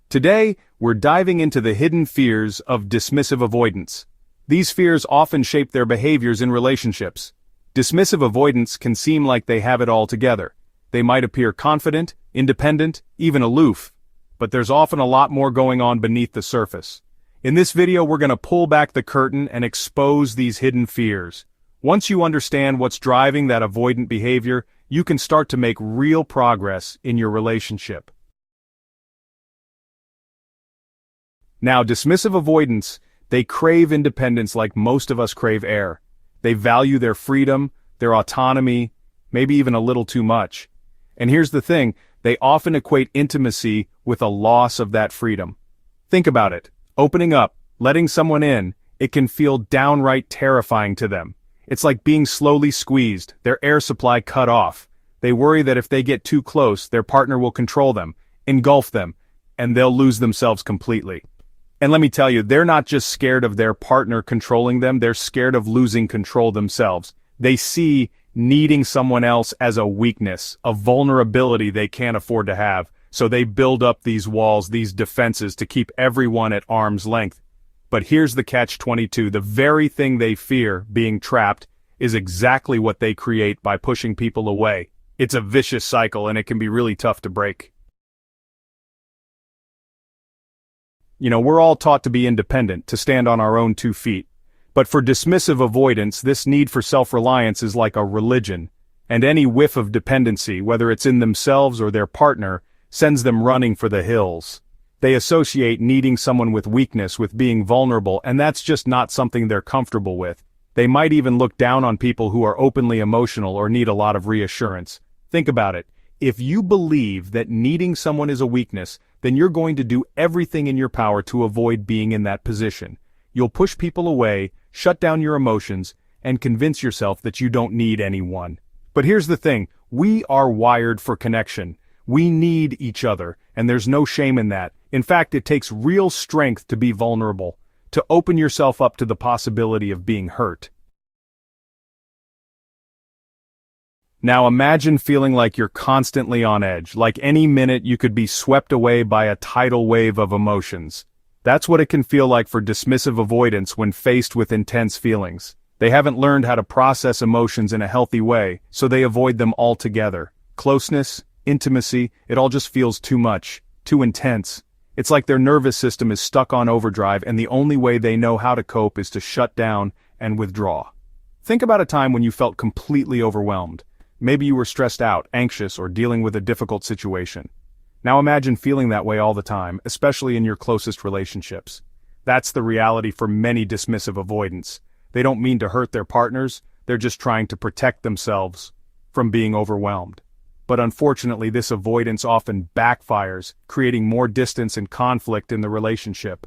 Today, we're diving into the hidden fears of dismissive avoidance. These fears often shape their behaviors in relationships. Dismissive avoidants can seem like they have it all together. They might appear confident, independent, even aloof. But there's often a lot more going on beneath the surface. In this video, we're going to pull back the curtain and expose these hidden fears. Once you understand what's driving that avoidant behavior, you can start to make real progress in your relationship. Now, dismissive avoidants, they crave independence like most of us crave air. They value their freedom, their autonomy, maybe even a little too much. And here's the thing, they often equate intimacy with a loss of that freedom. Think about it. Opening up, letting someone in, it can feel downright terrifying to them. It's like being slowly squeezed, their air supply cut off. They worry that if they get too close, their partner will control them, engulf them, and they'll lose themselves completely. And let me tell you, they're not just scared of their partner controlling them, they're scared of losing control themselves. They see needing someone else as a weakness, a vulnerability they can't afford to have, so they build up these walls, these defenses to keep everyone at arm's length. But here's the catch-22, the very thing they fear, being trapped, is exactly what they create by pushing people away. It's a vicious cycle and it can be really tough to break. You know, we're all taught to be independent, to stand on our own 2 feet. But for dismissive avoidance, this need for self-reliance is like a religion, and any whiff of dependency, whether it's in themselves or their partner, sends them running for the hills. They associate needing someone with weakness with being vulnerable, and that's just not something they're comfortable with. They might even look down on people who are openly emotional or need a lot of reassurance. Think about it. If you believe that needing someone is a weakness, then you're going to do everything in your power to avoid being in that position. You'll push people away, shut down your emotions, and convince yourself that you don't need anyone. But here's the thing, we are wired for connection. We need each other, and there's no shame in that. In fact, it takes real strength to be vulnerable, to open yourself up to the possibility of being hurt. Now imagine feeling like you're constantly on edge, like any minute you could be swept away by a tidal wave of emotions. That's what it can feel like for dismissive avoidants when faced with intense feelings. They haven't learned how to process emotions in a healthy way, so they avoid them altogether. Closeness, intimacy, it all just feels too much, too intense. It's like their nervous system is stuck on overdrive and the only way they know how to cope is to shut down and withdraw. Think about a time when you felt completely overwhelmed. Maybe you were stressed out, anxious, or dealing with a difficult situation. Now imagine feeling that way all the time, especially in your closest relationships. That's the reality for many dismissive avoidants. They don't mean to hurt their partners, they're just trying to protect themselves from being overwhelmed. But unfortunately, this avoidance often backfires, creating more distance and conflict in the relationship.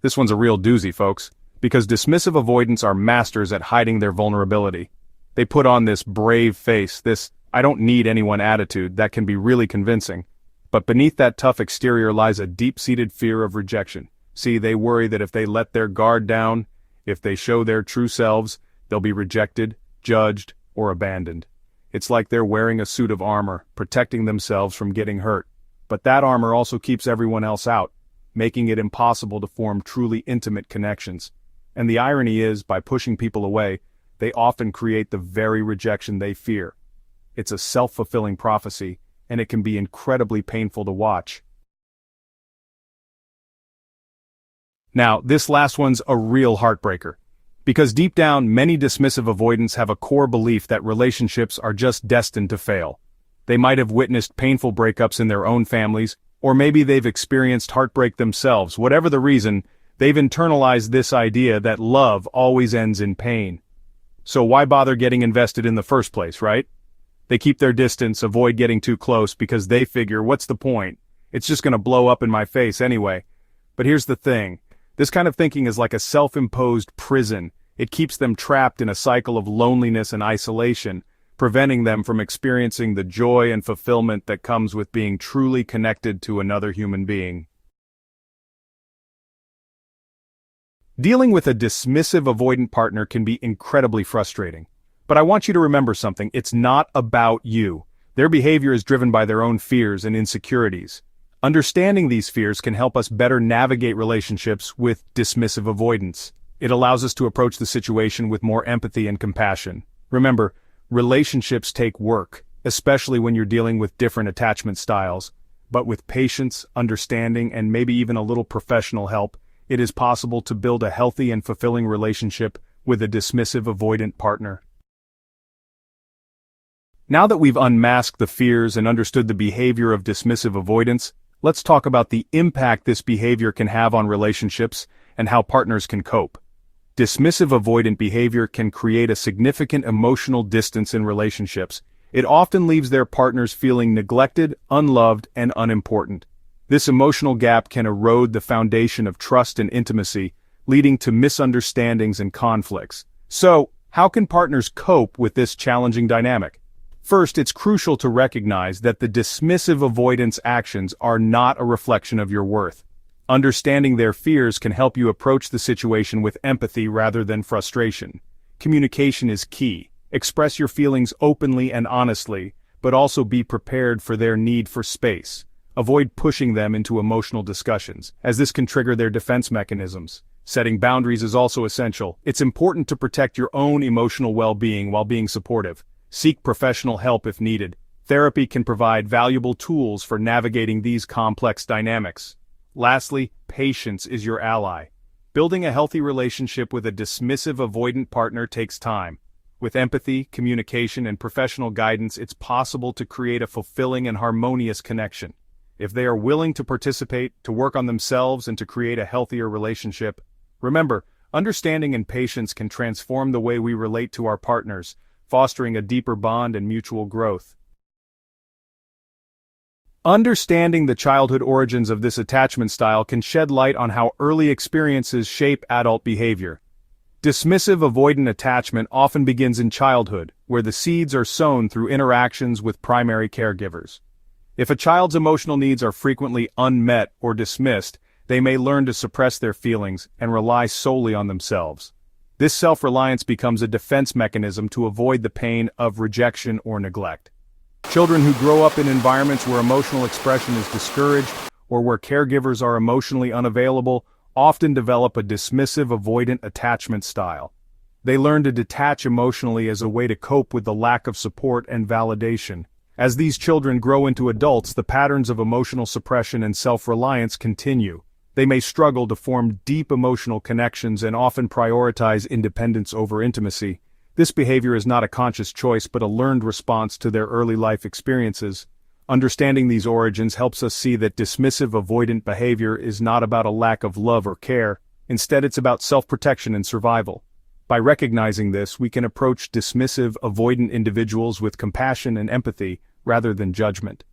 This one's a real doozy, folks. Because dismissive avoidants are masters at hiding their vulnerability. They put on this brave face, this "I don't need anyone" attitude that can be really convincing. But beneath that tough exterior lies a deep-seated fear of rejection. See, they worry that if they let their guard down, if they show their true selves, they'll be rejected, judged, or abandoned. It's like they're wearing a suit of armor, protecting themselves from getting hurt. But that armor also keeps everyone else out, making it impossible to form truly intimate connections. And the irony is, by pushing people away, they often create the very rejection they fear. It's a self-fulfilling prophecy, and it can be incredibly painful to watch. Now, this last one's a real heartbreaker. Because deep down, many dismissive avoidants have a core belief that relationships are just destined to fail. They might have witnessed painful breakups in their own families, or maybe they've experienced heartbreak themselves. Whatever the reason, they've internalized this idea that love always ends in pain. So why bother getting invested in the first place, right? They keep their distance, avoid getting too close because they figure, what's the point? It's just gonna blow up in my face anyway. But here's the thing. This kind of thinking is like a self-imposed prison. It keeps them trapped in a cycle of loneliness and isolation, preventing them from experiencing the joy and fulfillment that comes with being truly connected to another human being. Dealing with a dismissive avoidant partner can be incredibly frustrating. But I want you to remember something, it's not about you. Their behavior is driven by their own fears and insecurities. Understanding these fears can help us better navigate relationships with dismissive avoidance. It allows us to approach the situation with more empathy and compassion. Remember, relationships take work, especially when you're dealing with different attachment styles. But with patience, understanding, and maybe even a little professional help, it is possible to build a healthy and fulfilling relationship with a dismissive avoidant partner. Now that we've unmasked the fears and understood the behavior of dismissive avoidance, let's talk about the impact this behavior can have on relationships and how partners can cope. Dismissive avoidant behavior can create a significant emotional distance in relationships. It often leaves their partners feeling neglected, unloved, and unimportant. This emotional gap can erode the foundation of trust and intimacy, leading to misunderstandings and conflicts. So, how can partners cope with this challenging dynamic? First, it's crucial to recognize that the dismissive avoidance actions are not a reflection of your worth. Understanding their fears can help you approach the situation with empathy rather than frustration. Communication is key. Express your feelings openly and honestly, but also be prepared for their need for space. Avoid pushing them into emotional discussions, as this can trigger their defense mechanisms. Setting boundaries is also essential. It's important to protect your own emotional well-being while being supportive. Seek professional help if needed. Therapy can provide valuable tools for navigating these complex dynamics. Lastly, patience is your ally. Building a healthy relationship with a dismissive avoidant partner takes time. With empathy, communication, and professional guidance, it's possible to create a fulfilling and harmonious connection. If they are willing to participate, to work on themselves, and to create a healthier relationship, remember, understanding and patience can transform the way we relate to our partners, fostering a deeper bond and mutual growth. Understanding the childhood origins of this attachment style can shed light on how early experiences shape adult behavior. Dismissive avoidant attachment often begins in childhood, where the seeds are sown through interactions with primary caregivers. If a child's emotional needs are frequently unmet or dismissed, they may learn to suppress their feelings and rely solely on themselves. This self-reliance becomes a defense mechanism to avoid the pain of rejection or neglect. Children who grow up in environments where emotional expression is discouraged or where caregivers are emotionally unavailable often develop a dismissive avoidant attachment style. They learn to detach emotionally as a way to cope with the lack of support and validation. As these children grow into adults, the patterns of emotional suppression and self-reliance continue. They may struggle to form deep emotional connections and often prioritize independence over intimacy. This behavior is not a conscious choice but a learned response to their early life experiences. Understanding these origins helps us see that dismissive avoidant behavior is not about a lack of love or care. Instead, it's about self-protection and survival. By recognizing this, we can approach dismissive avoidant individuals with compassion and empathy rather than judgment.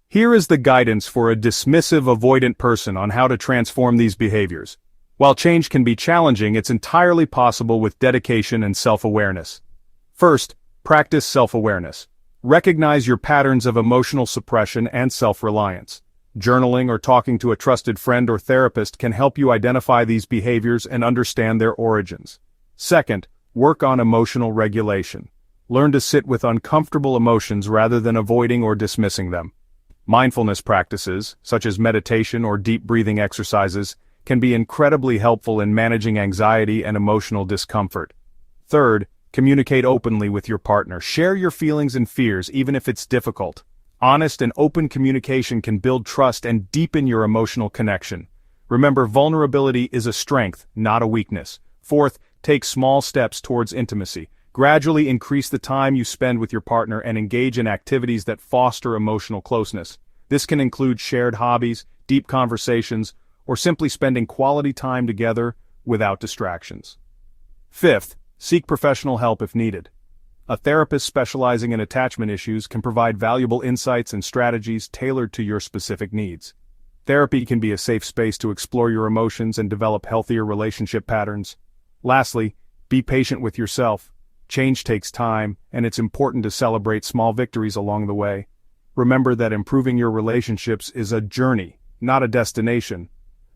Here is the guidance for a dismissive avoidant person on how to transform these behaviors. While change can be challenging, it's entirely possible with dedication and self-awareness. First, practice self-awareness. Recognize your patterns of emotional suppression and self-reliance. Journaling or talking to a trusted friend or therapist can help you identify these behaviors and understand their origins. Second, work on emotional regulation. Learn to sit with uncomfortable emotions rather than avoiding or dismissing them. Mindfulness practices, such as meditation or deep breathing exercises, can be incredibly helpful in managing anxiety and emotional discomfort. Third, communicate openly with your partner. Share your feelings and fears, even if it's difficult. Honest and open communication can build trust and deepen your emotional connection. Remember, vulnerability is a strength, not a weakness. Fourth, take small steps towards intimacy. Gradually increase the time you spend with your partner and engage in activities that foster emotional closeness. This can include shared hobbies, deep conversations, or simply spending quality time together without distractions. Fifth, seek professional help if needed. A therapist specializing in attachment issues can provide valuable insights and strategies tailored to your specific needs. Therapy can be a safe space to explore your emotions and develop healthier relationship patterns. Lastly, be patient with yourself. Change takes time, and it's important to celebrate small victories along the way. Remember that improving your relationships is a journey, not a destination.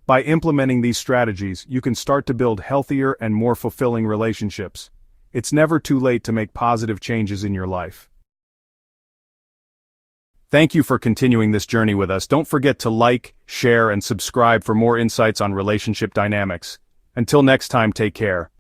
By implementing these strategies, you can start to build healthier and more fulfilling relationships. It's never too late to make positive changes in your life. Thank you for continuing this journey with us. Don't forget to like, share, and subscribe for more insights on relationship dynamics. Until next time, take care.